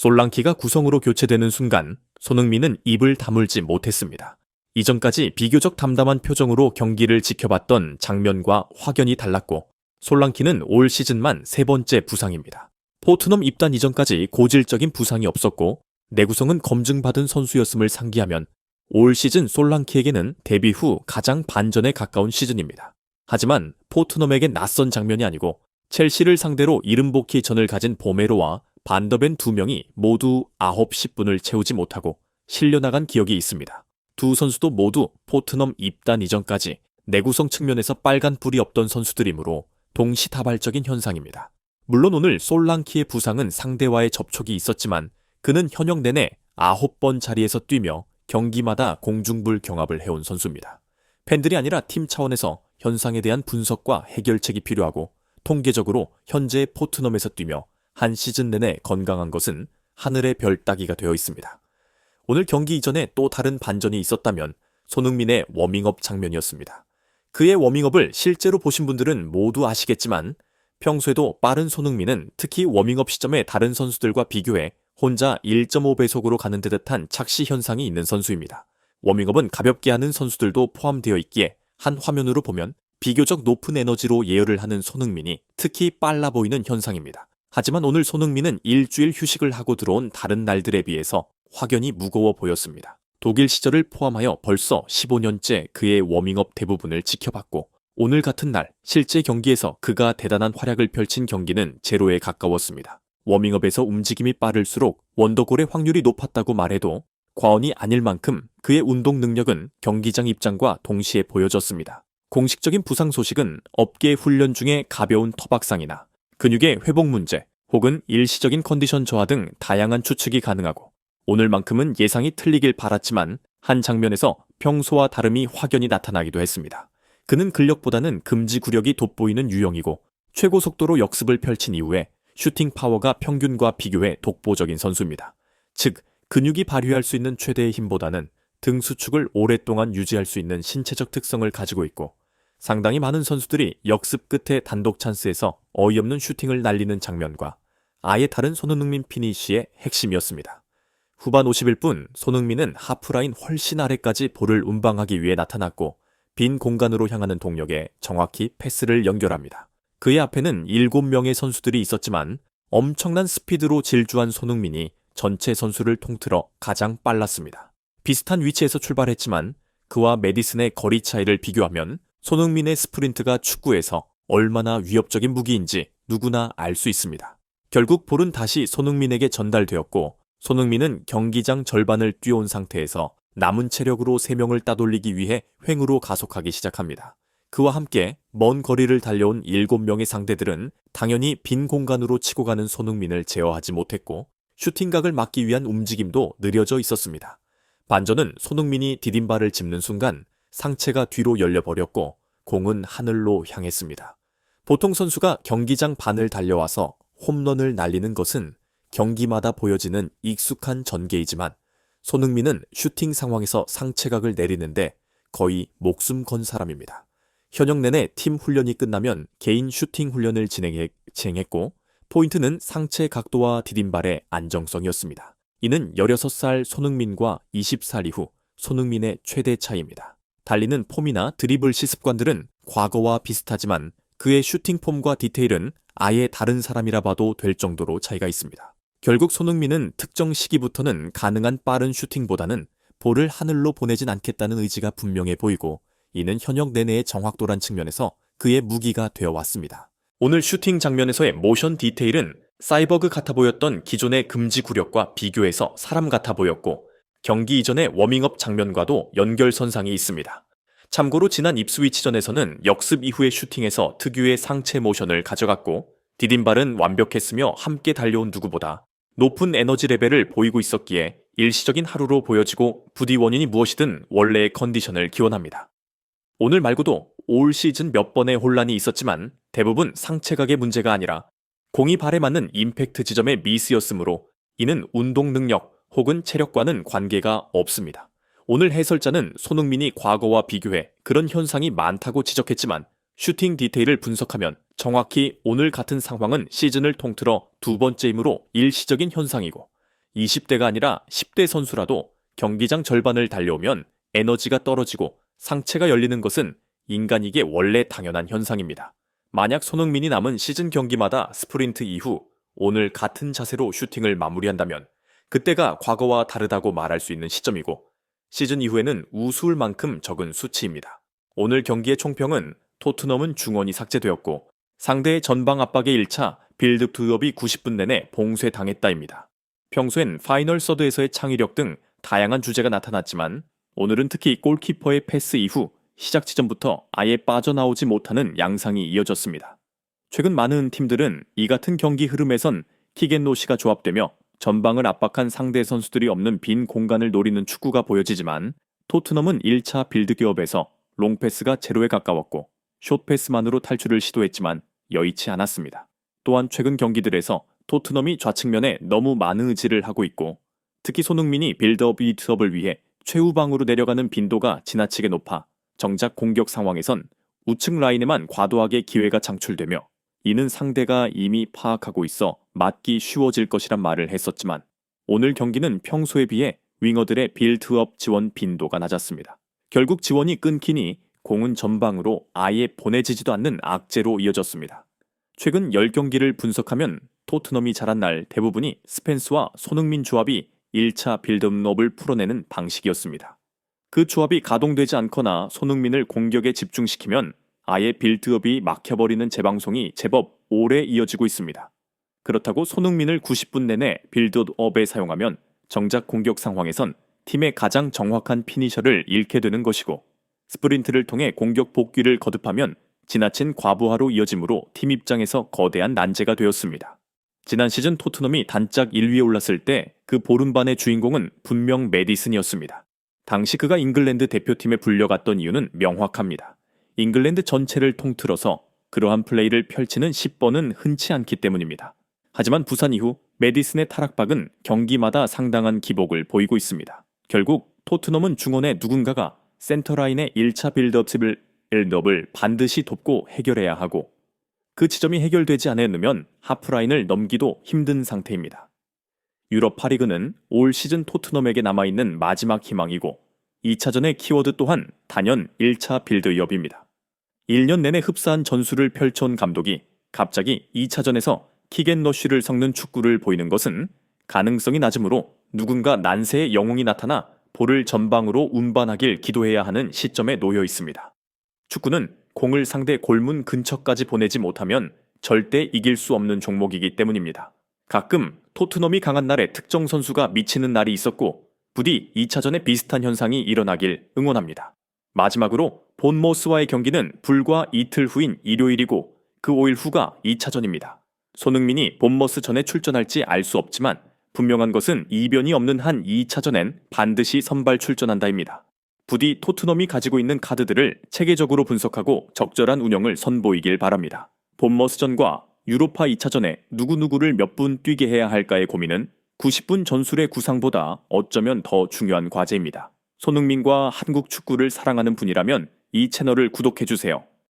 솔랑키가 구성으로 교체되는 순간 손흥민은 입을 다물지 못했습니다. 이전까지 비교적 담담한 표정으로 경기를 지켜봤던 장면과 확연히 달랐고 솔랑키는 올 시즌만 3번째 부상입니다. 포트넘 입단 이전까지 고질적인 부상이 없었고 내구성은 검증받은 선수였음을 상기하면 올 시즌 솔랑키에게는 데뷔 후 가장 반전에 가까운 시즌입니다. 하지만 포트넘에게 낯선 장면이 아니고 첼시를 상대로 이름복희 전을 가진 보메로와 반더벤 2명이 모두 9-10분을 채우지 못하고 실려나간 기억이 있습니다. 두 선수도 모두 포트넘 입단 이전까지 내구성 측면에서 빨간 불이 없던 선수들이므로 동시다발적인 현상입니다. 물론 오늘 솔랑키의 부상은 상대와의 접촉이 있었지만 그는 현역 내내 9번 자리에서 뛰며 경기마다 공중불 경합을 해온 선수입니다. 팬들이 아니라 팀 차원에서 현상에 대한 분석과 해결책이 필요하고 통계적으로 현재 포트넘에서 뛰며 한 시즌 내내 건강한 것은 하늘의 별 따기가 되어 있습니다. 오늘 경기 이전에 또 다른 반전이 있었다면 손흥민의 워밍업 장면이었습니다. 그의 워밍업을 실제로 보신 분들은 모두 아시겠지만 평소에도 빠른 손흥민은 특히 워밍업 시점에 다른 선수들과 비교해 혼자 1.5배속으로 가는 듯한 착시 현상이 있는 선수입니다. 워밍업은 가볍게 하는 선수들도 포함되어 있기에 한 화면으로 보면 비교적 높은 에너지로 예열을 하는 손흥민이 특히 빨라 보이는 현상입니다. 하지만 오늘 손흥민은 일주일 휴식을 하고 들어온 다른 날들에 비해서 확연히 무거워 보였습니다. 독일 시절을 포함하여 벌써 15년째 그의 워밍업 대부분을 지켜봤고 오늘 같은 날 실제 경기에서 그가 대단한 활약을 펼친 경기는 제로에 가까웠습니다. 워밍업에서 움직임이 빠를수록 원더골의 확률이 높았다고 말해도 과언이 아닐 만큼 그의 운동 능력은 경기장 입장과 동시에 보여졌습니다. 공식적인 부상 소식은 업계 훈련 중에 가벼운 터박상이나 근육의 회복 문제 혹은 일시적인 컨디션 저하 등 다양한 추측이 가능하고 오늘만큼은 예상이 틀리길 바랐지만 한 장면에서 평소와 다름이 확연히 나타나기도 했습니다. 그는 근력보다는 금지구력이 돋보이는 유형이고 최고 속도로 역습을 펼친 이후에 슈팅 파워가 평균과 비교해 독보적인 선수입니다. 즉, 근육이 발휘할 수 있는 최대의 힘보다는 등 수축을 오랫동안 유지할 수 있는 신체적 특성을 가지고 있고 상당히 많은 선수들이 역습 끝에 단독 찬스에서 어이없는 슈팅을 날리는 장면과 아예 다른 손흥민 피니쉬의 핵심이었습니다. 후반 51분 손흥민은 하프라인 훨씬 아래까지 볼을 운방하기 위해 나타났고 빈 공간으로 향하는 동력에 정확히 패스를 연결합니다. 그의 앞에는 7명의 선수들이 있었지만 엄청난 스피드로 질주한 손흥민이 전체 선수를 통틀어 가장 빨랐습니다. 비슷한 위치에서 출발했지만 그와 메디슨의 거리 차이를 비교하면 손흥민의 스프린트가 축구에서 얼마나 위협적인 무기인지 누구나 알 수 있습니다. 결국 볼은 다시 손흥민에게 전달되었고 손흥민은 경기장 절반을 뛰어온 상태에서 남은 체력으로 3명을 따돌리기 위해 횡으로 가속하기 시작합니다. 그와 함께 먼 거리를 달려온 7명의 상대들은 당연히 빈 공간으로 치고 가는 손흥민을 제어하지 못했고 슈팅각을 막기 위한 움직임도 느려져 있었습니다. 반전은 손흥민이 디딤발을 짚는 순간 상체가 뒤로 열려버렸고 공은 하늘로 향했습니다. 보통 선수가 경기장 반을 달려와서 홈런을 날리는 것은 경기마다 보여지는 익숙한 전개이지만 손흥민은 슈팅 상황에서 상체각을 내리는데 거의 목숨 건 사람입니다. 현역 내내 팀 훈련이 끝나면 개인 슈팅 훈련을 진행했고 포인트는 상체 각도와 디딤발의 안정성이었습니다. 이는 16살 손흥민과 20살 이후 손흥민의 최대 차이입니다. 달리는 폼이나 드리블 시습관들은 과거와 비슷하지만 그의 슈팅 폼과 디테일은 아예 다른 사람이라 봐도 될 정도로 차이가 있습니다. 결국 손흥민은 특정 시기부터는 가능한 빠른 슈팅보다는 볼을 하늘로 보내진 않겠다는 의지가 분명해 보이고 이는 현역 내내의 정확도란 측면에서 그의 무기가 되어 왔습니다. 오늘 슈팅 장면에서의 모션 디테일은 사이버그 같아 보였던 기존의 금지 구력과 비교해서 사람 같아 보였고 경기 이전의 워밍업 장면과도 연결선상이 있습니다. 참고로 지난 입스위치전에서는 역습 이후의 슈팅에서 특유의 상체 모션을 가져갔고 디딤발은 완벽했으며 함께 달려온 누구보다 높은 에너지 레벨을 보이고 있었기에 일시적인 하루로 보여지고 부디 원인이 무엇이든 원래의 컨디션을 기원합니다. 오늘 말고도 올 시즌 몇 번의 혼란이 있었지만 대부분 상체각의 문제가 아니라 공이 발에 맞는 임팩트 지점의 미스였으므로 이는 운동 능력 혹은 체력과는 관계가 없습니다. 오늘 해설자는 손흥민이 과거와 비교해 그런 현상이 많다고 지적했지만 슈팅 디테일을 분석하면 정확히 오늘 같은 상황은 시즌을 통틀어 2번째이므로 일시적인 현상이고 20대가 아니라 10대 선수라도 경기장 절반을 달려오면 에너지가 떨어지고 상체가 열리는 것은 인간에게 원래 당연한 현상입니다. 만약 손흥민이 남은 시즌 경기마다 스프린트 이후 오늘 같은 자세로 슈팅을 마무리한다면 그때가 과거와 다르다고 말할 수 있는 시점이고 시즌 이후에는 우스울 만큼 적은 수치입니다. 오늘 경기의 총평은 토트넘은 중원이 삭제되었고 상대의 전방 압박의 1차 빌드투업이 90분 내내 봉쇄당했다입니다. 평소엔 파이널 서드에서의 창의력 등 다양한 주제가 나타났지만 오늘은 특히 골키퍼의 패스 이후 시작 지점부터 아예 빠져나오지 못하는 양상이 이어졌습니다. 최근 많은 팀들은 이 같은 경기 흐름에선 킥앤로시가 조합되며 전방을 압박한 상대 선수들이 없는 빈 공간을 노리는 축구가 보여지지만 토트넘은 1차 빌드 기업에서 롱패스가 제로에 가까웠고 숏패스만으로 탈출을 시도했지만 여의치 않았습니다. 또한 최근 경기들에서 토트넘이 좌측면에 너무 많은 의지를 하고 있고 특히 손흥민이 빌드업 비트업을 위해 최후방으로 내려가는 빈도가 지나치게 높아 정작 공격 상황에선 우측 라인에만 과도하게 기회가 창출되며 이는 상대가 이미 파악하고 있어 맞기 쉬워질 것이란 말을 했었지만 오늘 경기는 평소에 비해 윙어들의 빌드업 지원 빈도가 낮았습니다. 결국 지원이 끊기니 공은 전방으로 아예 보내지지도 않는 악재로 이어졌습니다. 최근 10경기를 분석하면 토트넘이 잘한 날 대부분이 스펜스와 손흥민 조합이 1차 빌드업을 풀어내는 방식이었습니다. 그 조합이 가동되지 않거나 손흥민을 공격에 집중시키면 아예 빌드업이 막혀버리는 재방송이 제법 오래 이어지고 있습니다. 그렇다고 손흥민을 90분 내내 빌드업에 사용하면 정작 공격 상황에선 팀의 가장 정확한 피니셔를 잃게 되는 것이고 스프린트를 통해 공격 복귀를 거듭하면 지나친 과부하로 이어지므로 팀 입장에서 거대한 난제가 되었습니다. 지난 시즌 토트넘이 단짝 1위에 올랐을 때 그 보름반의 주인공은 분명 메디슨이었습니다. 당시 그가 잉글랜드 대표팀에 불려갔던 이유는 명확합니다. 잉글랜드 전체를 통틀어서 그러한 플레이를 펼치는 10번은 흔치 않기 때문입니다. 하지만 부산 이후 메디슨의 타락박은 경기마다 상당한 기복을 보이고 있습니다. 결국 토트넘은 중원의 누군가가 센터라인의 1차 빌드업을 반드시 돕고 해결해야 하고 그 지점이 해결되지 않으면 하프라인을 넘기도 힘든 상태입니다. 유럽 파리그는 올 시즌 토트넘에게 남아있는 마지막 희망이고 2차전의 키워드 또한 단연 1차 빌드업입니다. 1년 내내 흡사한 전술을 펼쳐온 감독이 갑자기 2차전에서 킥앤러쉬를 섞는 축구를 보이는 것은 가능성이 낮으므로 누군가 난세의 영웅이 나타나 볼을 전방으로 운반하길 기도해야 하는 시점에 놓여 있습니다. 축구는 공을 상대 골문 근처까지 보내지 못하면 절대 이길 수 없는 종목이기 때문입니다. 가끔 토트넘이 강한 날에 특정 선수가 미치는 날이 있었고 부디 2차전에 비슷한 현상이 일어나길 응원합니다. 마지막으로 본머스와의 경기는 불과 이틀 후인 일요일이고 그 5일 후가 2차전입니다. 손흥민이 본머스 전에 출전할지 알 수 없지만 분명한 것은 이변이 없는 한 2차전엔 반드시 선발 출전한다입니다. 부디 토트넘이 가지고 있는 카드들을 체계적으로 분석하고 적절한 운영을 선보이길 바랍니다. 본머스전과 유로파 2차전에 누구누구를 몇 분 뛰게 해야 할까의 고민은 90분 전술의 구상보다 어쩌면 더 중요한 과제입니다. 손흥민과 한국 축구를 사랑하는 분이라면 이 채널을 구독해주세요.